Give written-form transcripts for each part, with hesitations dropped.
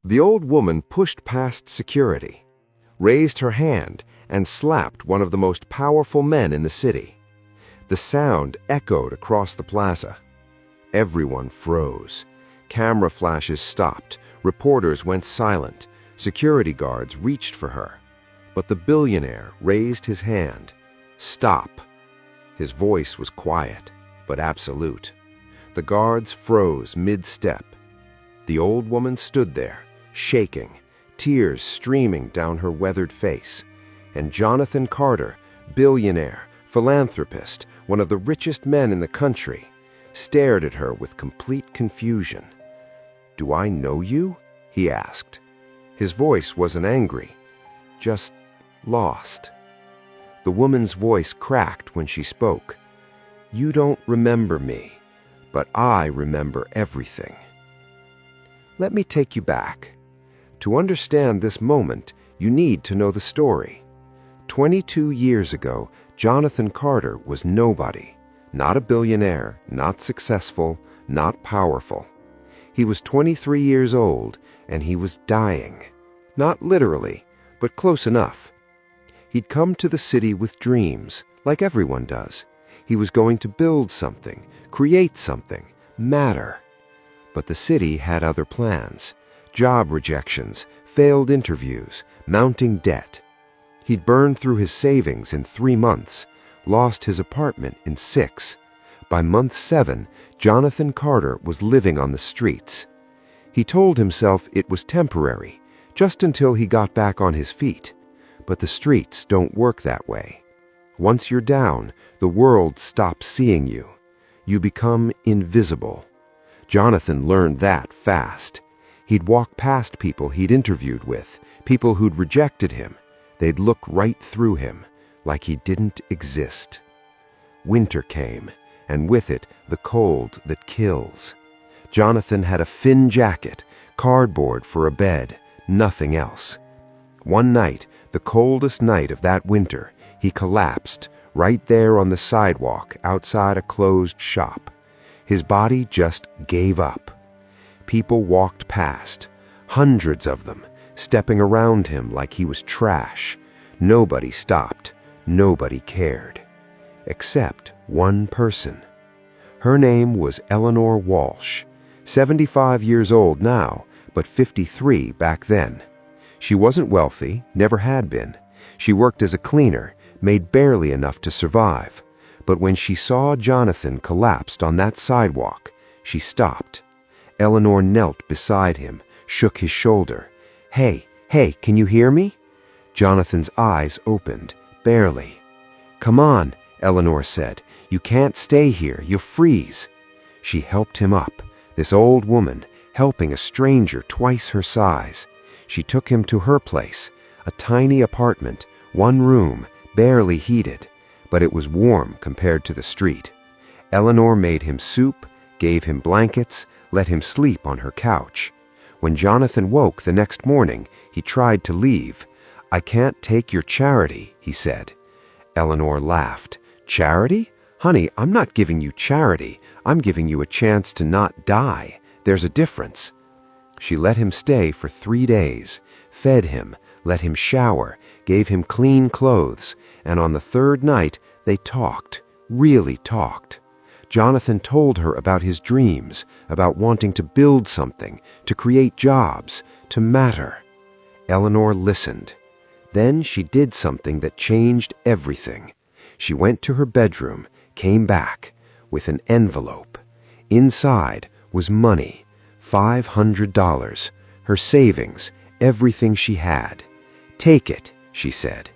The old woman pushed past security, raised her hand, and slapped one of the most powerful men in the city. The sound echoed across the plaza. Everyone froze. Camera flashes stopped. Reporters went silent. Security guards reached for her. But the billionaire raised his hand. "Stop." His voice was quiet, but absolute. The guards froze mid-step. The old woman stood there, shaking, tears streaming down her weathered face. And Jonathan Carter, billionaire, philanthropist, one of the richest men in the country, stared at her with complete confusion. "Do I know you?" he asked. His voice wasn't angry, just lost. The woman's voice cracked when she spoke. "You don't remember me, but I remember everything." Let me take you back. To understand this moment, you need to know the story. 22 years ago, Jonathan Carter was nobody. Not a billionaire, not successful, not powerful. He was 23 years old, and he was dying. Not literally, but close enough. He'd come to the city with dreams, like everyone does. He was going to build something, create something, matter. But the city had other plans. Job rejections, failed interviews, mounting debt. He'd burned through his savings in 3 months, lost his apartment in 6. By month 7, Jonathan Carter was living on the streets. He told himself it was temporary, just until he got back on his feet. But the streets don't work that way. Once you're down, the world stops seeing you. You become invisible. Jonathan learned that fast. He'd walk past people he'd interviewed with, people who'd rejected him. They'd look right through him, like he didn't exist. Winter came, and with it, the cold that kills. Jonathan had a thin jacket, cardboard for a bed, nothing else. One night, the coldest night of that winter, he collapsed right there on the sidewalk outside a closed shop. His body just gave up. People walked past, hundreds of them, stepping around him like he was trash. Nobody stopped. Nobody cared. Except one person. Her name was Eleanor Walsh, 75 years old now, but 53 back then. She wasn't wealthy, never had been. She worked as a cleaner, made barely enough to survive. But when she saw Jonathan collapsed on that sidewalk, she stopped. Eleanor knelt beside him, shook his shoulder. Hey, can you hear me?" Jonathan's eyes opened, barely. "Come on," Eleanor said. "You can't stay here, you'll freeze." She helped him up, this old woman, helping a stranger twice her size. She took him to her place, a tiny apartment, 1 room, barely heated, but it was warm compared to the street. Eleanor made him soup, gave him blankets, let him sleep on her couch. When Jonathan woke the next morning, he tried to leave. "I can't take your charity," he said. Eleanor laughed. "Charity? Honey, I'm not giving you charity. I'm giving you a chance to not die. There's a difference." She let him stay for 3 days, fed him, let him shower, gave him clean clothes, and on the 3rd night, they talked, really talked. Jonathan told her about his dreams, about wanting to build something, to create jobs, to matter. Eleanor listened. Then she did something that changed everything. She went to her bedroom, came back, with an envelope. Inside was money, $500, her savings, everything she had. "Take it," she said.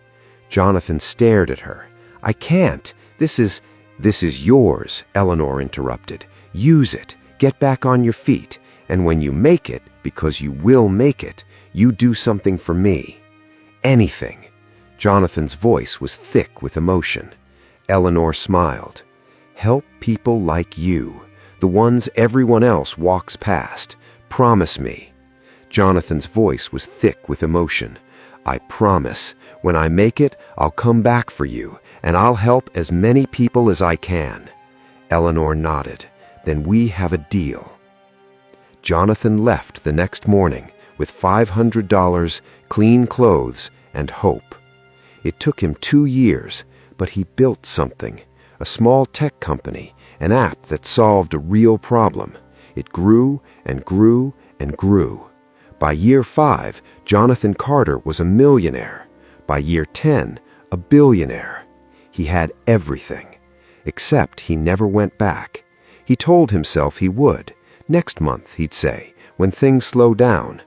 Jonathan stared at her. "I can't. This is yours," Eleanor interrupted. "Use it. Get back on your feet. And when you make it, because you will make it, you do something for me. Anything." Jonathan's voice was thick with emotion. Eleanor smiled. "Help people like you, the ones everyone else walks past. Promise me." Jonathan's voice was thick with emotion. "I promise. When I make it, I'll come back for you, and I'll help as many people as I can." Eleanor nodded. "Then we have a deal." Jonathan left the next morning, with $500, clean clothes, and hope. It took him 2 years, but he built something, a small tech company, an app that solved a real problem. It grew and grew and grew. By year 5, Jonathan Carter was a millionaire. By year 10, a billionaire. He had everything. Except he never went back. He told himself he would. Next month, he'd say, when things slow down.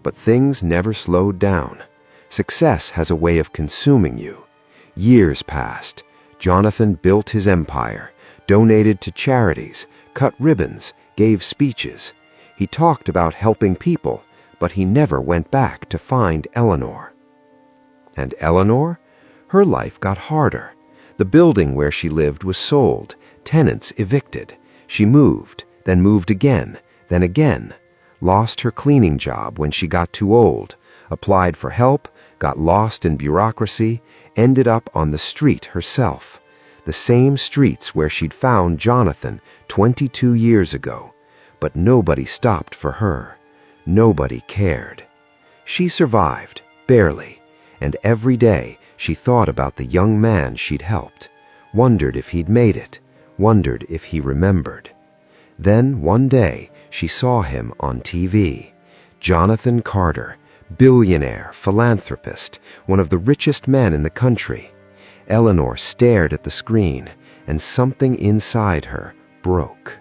But things never slowed down. Success has a way of consuming you. Years passed. Jonathan built his empire, donated to charities, cut ribbons, gave speeches. He talked about helping people, but he never went back to find Eleanor. And Eleanor? Her life got harder. The building where she lived was sold, tenants evicted. She moved, then moved again, then again. Lost her cleaning job when she got too old, applied for help, got lost in bureaucracy, ended up on the street herself. The same streets where she'd found Jonathan 22 years ago. But nobody stopped for her. Nobody cared. She survived, barely, and every day she thought about the young man she'd helped, wondered if he'd made it, wondered if he remembered. Then one day she saw him on TV. Jonathan Carter, billionaire, philanthropist, one of the richest men in the country. Eleanor stared at the screen, and something inside her broke.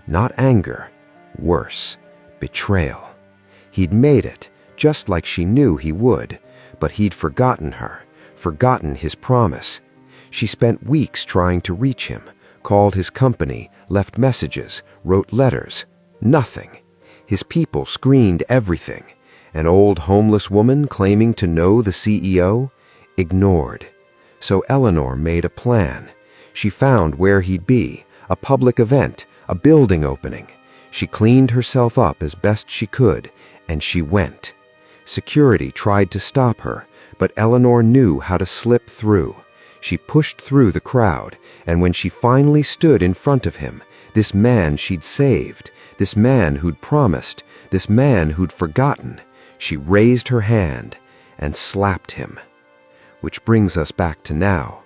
Not anger, worse, betrayal. He'd made it, just like she knew he would, but he'd forgotten her, forgotten his promise. She spent weeks trying to reach him, called his company, left messages, wrote letters. Nothing. His people screened everything. An old homeless woman claiming to know the CEO? Ignored. So Eleanor made a plan. She found where he'd be, a public event, a building opening. She cleaned herself up as best she could, and she went. Security tried to stop her, but Eleanor knew how to slip through. She pushed through the crowd, and when she finally stood in front of him, this man she'd saved, this man who'd promised, this man who'd forgotten, she raised her hand and slapped him. Which brings us back to now.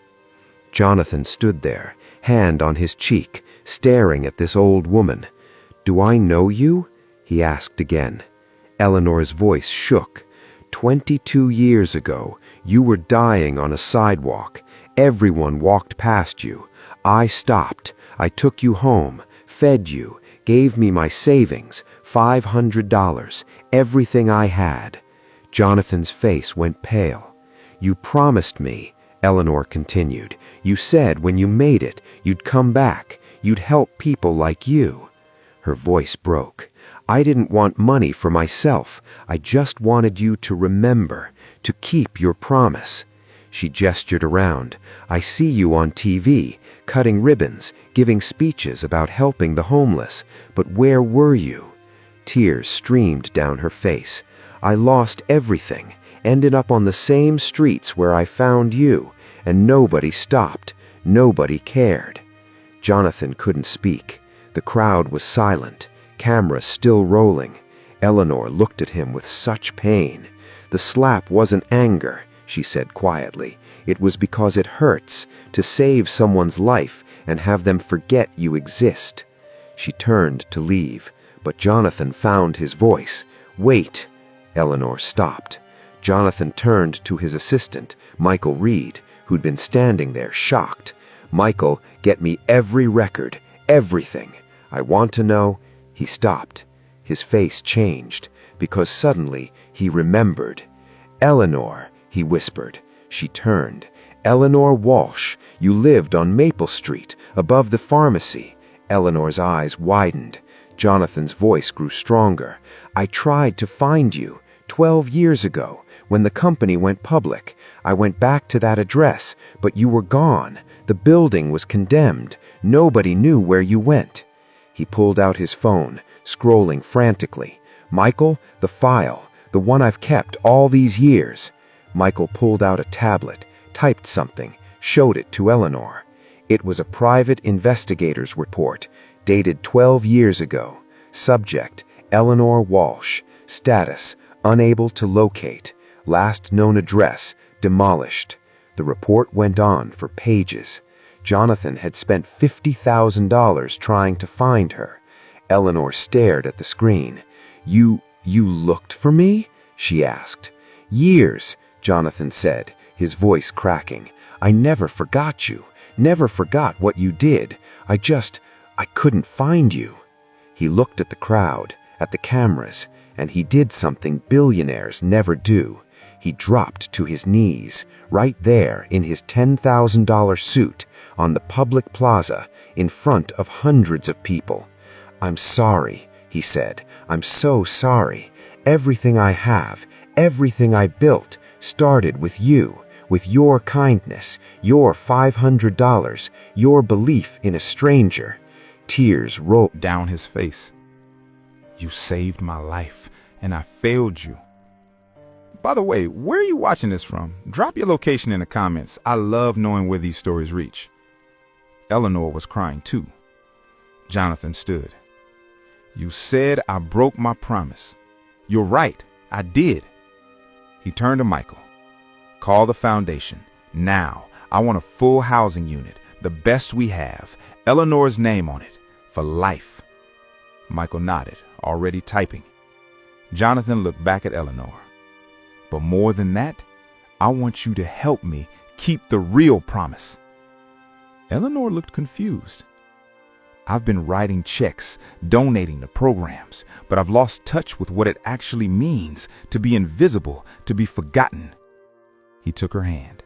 Jonathan stood there, hand on his cheek, staring at this old woman. "Do I know you?" he asked again. Eleanor's voice shook. 22 years ago, you were dying on a sidewalk. Everyone walked past you. I stopped. I took you home, fed you, gave me my savings, $500, everything I had. Jonathan's face went pale. You promised me, Eleanor continued. You said when you made it, you'd come back. You'd help people like you. Her voice broke. I didn't want money for myself. I just wanted you to remember, to keep your promise. She gestured around. I see you on TV, cutting ribbons, giving speeches about helping the homeless. But where were you? Tears streamed down her face. I lost everything, ended up on the same streets where I found you, and nobody stopped. Nobody cared. Jonathan couldn't speak. The crowd was silent, cameras still rolling. Eleanor looked at him with such pain. The slap wasn't anger, she said quietly. It was because it hurts to save someone's life and have them forget you exist. She turned to leave, but Jonathan found his voice. Wait! Eleanor stopped. Jonathan turned to his assistant, Michael Reed, who'd been standing there shocked. Michael, get me every record, everything. I want to know. He stopped. His face changed, because suddenly he remembered. Eleanor, he whispered. She turned. Eleanor Walsh, you lived on Maple Street, above the pharmacy. Eleanor's eyes widened. Jonathan's voice grew stronger. I tried to find you 12 years ago, when the company went public. I went back to that address, but you were gone. The building was condemned. Nobody knew where you went. He pulled out his phone, scrolling frantically. Michael, the file, the one I've kept all these years. Michael pulled out a tablet, typed something, showed it to Eleanor. It was a private investigator's report, dated 12 years ago. Subject, Eleanor Walsh. Status, Unable to locate. Last known address demolished. The report went on for pages. Jonathan had spent $50,000 trying to find her. Eleanor stared at the screen. You looked for me?" she asked. "Years," Jonathan said, his voice cracking. "I never forgot you. Never forgot what you did. I couldn't find you." He looked at the crowd, at the cameras, and he did something billionaires never do. He dropped to his knees, right there in his $10,000 suit, on the public plaza, in front of hundreds of people. "I'm sorry," he said. "I'm so sorry. Everything I have, everything I built, started with you, with your kindness, your $500, your belief in a stranger." Tears rolled down his face. "You saved my life, and I failed you." By the way, where are you watching this from? Drop your location in the comments. I love knowing where these stories reach. Eleanor was crying too. Jonathan stood. "You said I broke my promise. You're right, I did." He turned to Michael. "Call the foundation. Now, I want a full housing unit, the best we have, Eleanor's name on it, for life." Michael nodded, already typing. Jonathan looked back at Eleanor. "But more than that, I want you to help me keep the real promise." Eleanor looked confused. "I've been writing checks, donating to programs, but I've lost touch with what it actually means to be invisible, to be forgotten." He took her hand.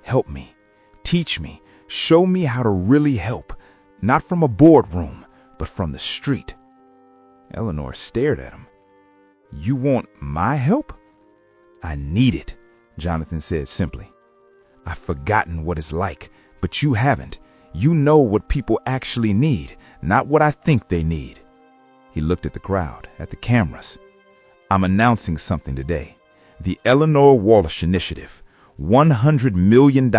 "Help me, teach me, show me how to really help, not from a boardroom, but from the street." Eleanor stared at him. "You want my help?" "I need it," Jonathan said simply. "I've forgotten what it's like, but you haven't. You know what people actually need, not what I think they need." He looked at the crowd, at the cameras. "I'm announcing something today. The Eleanor Walsh Initiative. $100 million,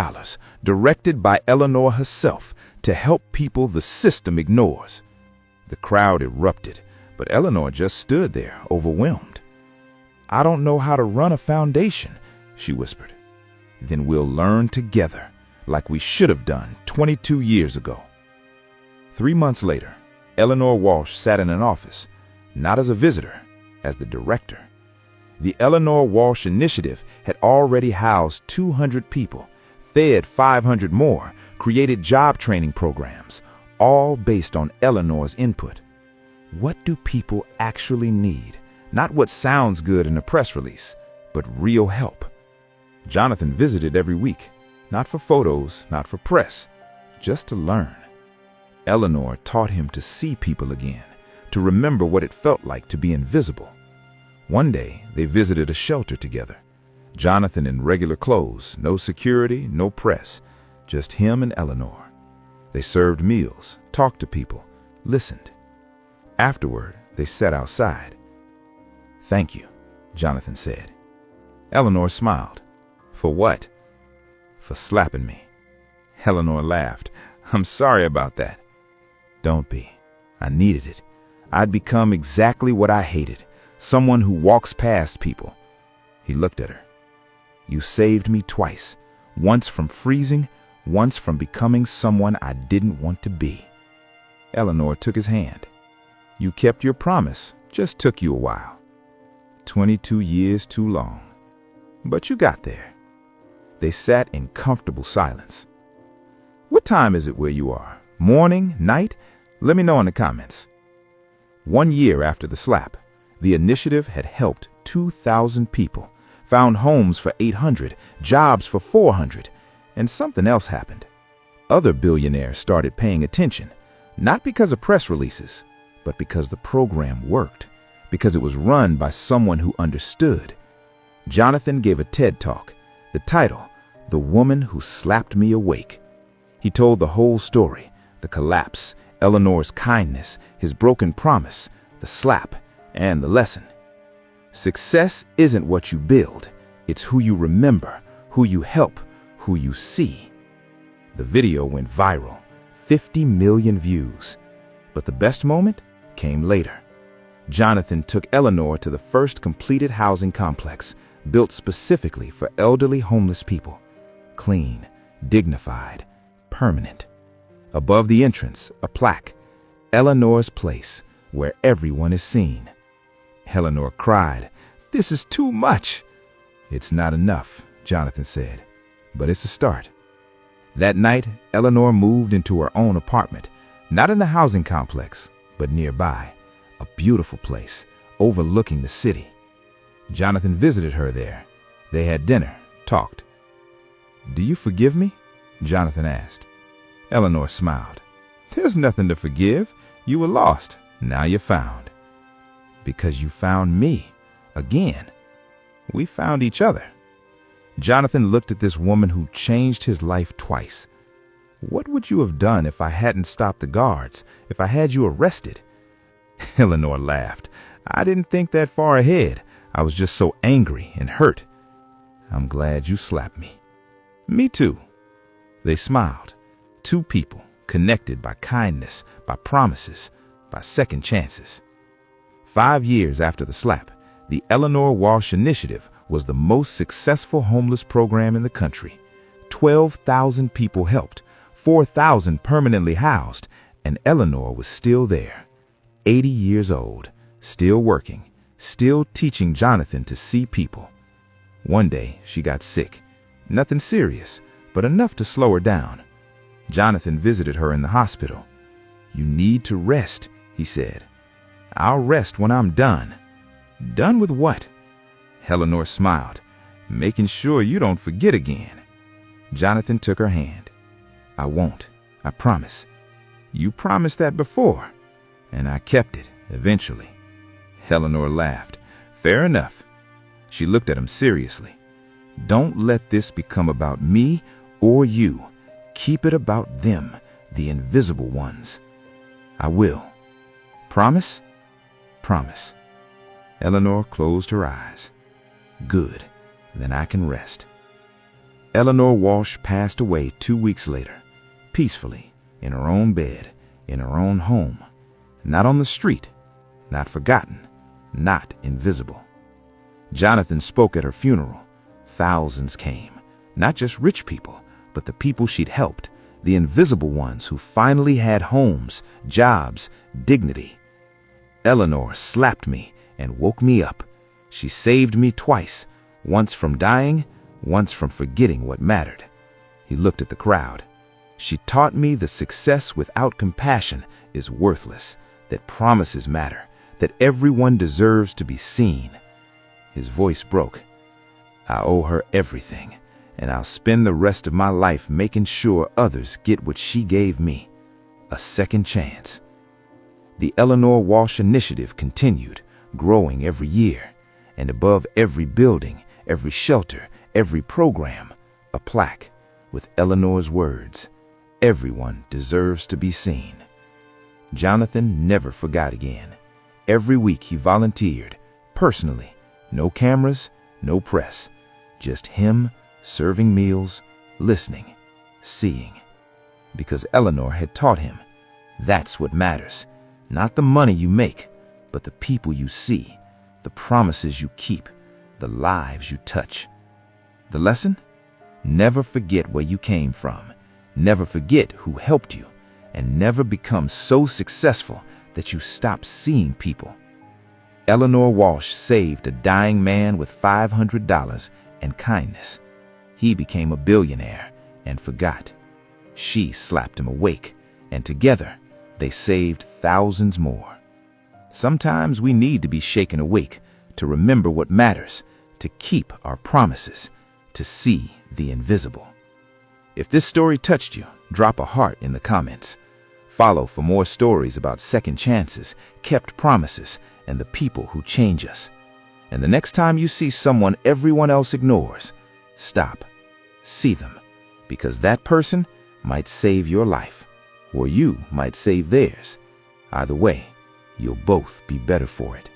directed by Eleanor herself, to help people the system ignores." The crowd erupted, but Eleanor just stood there, overwhelmed. "I don't know how to run a foundation," she whispered. "Then we'll learn together, like we should have done 22 years ago." 3 months later, Eleanor Walsh sat in an office, not as a visitor, as the director. The Eleanor Walsh Initiative had already housed 200 people, fed 500 more, created job training programs, all based on Eleanor's input. What do people actually need? Not what sounds good in a press release, but real help. Jonathan visited every week, not for photos, not for press, just to learn. Eleanor taught him to see people again, to remember what it felt like to be invisible. One day, they visited a shelter together. Jonathan in regular clothes, no security, no press, just him and Eleanor. They served meals, talked to people, listened. Afterward, they sat outside. "Thank you," Jonathan said. Eleanor smiled. "For what?" "For slapping me." Eleanor laughed. "I'm sorry about that." "Don't be. I needed it. I'd become exactly what I hated, someone who walks past people." He looked at her. "You saved me twice, once from freezing, once from becoming someone I didn't want to be." Eleanor took his hand. "You kept your promise, just took you a while. 22 years too long. But you got there." They sat in comfortable silence. "What time is it where you are? Morning, night? Let me know in the comments." 1 year after the slap, the initiative had helped 2,000 people, found homes for 800, jobs for 400, and something else happened. Other billionaires started paying attention, not because of press releases, but because the program worked, because it was run by someone who understood. Jonathan gave a TED Talk, the title, "The Woman Who Slapped Me Awake." He told the whole story, the collapse, Eleanor's kindness, his broken promise, the slap, and the lesson. Success isn't what you build, it's who you remember, who you help, who you see. The video went viral, 50 million views. But the best moment came later. Jonathan took Eleanor to the first completed housing complex built specifically for elderly homeless people. Clean, dignified, permanent. Above the entrance, a plaque, Eleanor's Place, where everyone is seen. Eleanor cried, "This is too much." "It's not enough," Jonathan said, "but it's a start." That night, Eleanor moved into her own apartment, not in the housing complex, but nearby, a beautiful place overlooking the city. Jonathan visited her there. They had dinner, talked. "Do you forgive me?" Jonathan asked. Eleanor smiled. "There's nothing to forgive. You were lost. Now you're found." "Because you found me. Again. We found each other." Jonathan looked at this woman who changed his life twice. "What would you have done if I hadn't stopped the guards, if I had you arrested?" Eleanor laughed. "I didn't think that far ahead. I was just so angry and hurt." "I'm glad you slapped me." "Me too." They smiled. Two people connected by kindness, by promises, by second chances. 5 years after the slap, the Eleanor Walsh Initiative was the most successful homeless program in the country. 12,000 people helped, 4,000 permanently housed, and Eleanor was still there, 80 years old, still working, still teaching Jonathan to see people. One day, she got sick. Nothing serious, but enough to slow her down. Jonathan visited her in the hospital. "You need to rest," he said. "I'll rest when I'm done." "Done with what?" Eleanor smiled. "Making sure you don't forget again." Jonathan took her hand. "I won't. I promise." "You promised that before." "And I kept it, eventually." Eleanor laughed. "Fair enough." She looked at him seriously. "Don't let this become about me or you. Keep it about them, the invisible ones." "I will." "Promise?" "Promise." Eleanor closed her eyes. "Good. Then I can rest." Eleanor Walsh passed away 2 weeks later, peacefully, in her own bed, in her own home. Not on the street, not forgotten, not invisible. Jonathan spoke at her funeral. Thousands came, not just rich people, but the people she'd helped, the invisible ones who finally had homes, jobs, dignity. "Eleanor slapped me and woke me up. She saved me twice, once from dying, once from forgetting what mattered." He looked at the crowd. "She taught me that success without compassion is worthless, that promises matter, that everyone deserves to be seen." His voice broke. "I owe her everything, and I'll spend the rest of my life making sure others get what she gave me, a second chance." The Eleanor Walsh Initiative continued, growing every year, and above every building, every shelter, every program, a plaque with Eleanor's words, "Everyone deserves to be seen." Jonathan never forgot again. Every week he volunteered, personally, no cameras, no press, just him serving meals, listening, seeing. Because Eleanor had taught him, that's what matters, not the money you make, but the people you see, the promises you keep, the lives you touch. The lesson? Never forget where you came from, never forget who helped you, and never become so successful that you stop seeing people. Eleanor Walsh saved a dying man with $500 and kindness. He became a billionaire and forgot. She slapped him awake, and together they saved thousands more. Sometimes we need to be shaken awake to remember what matters, to keep our promises, to see the invisible. If this story touched you, drop a heart in the comments. Follow for more stories about second chances, kept promises, and the people who change us. And the next time you see someone everyone else ignores, stop, see them, because that person might save your life, or you might save theirs. Either way, you'll both be better for it.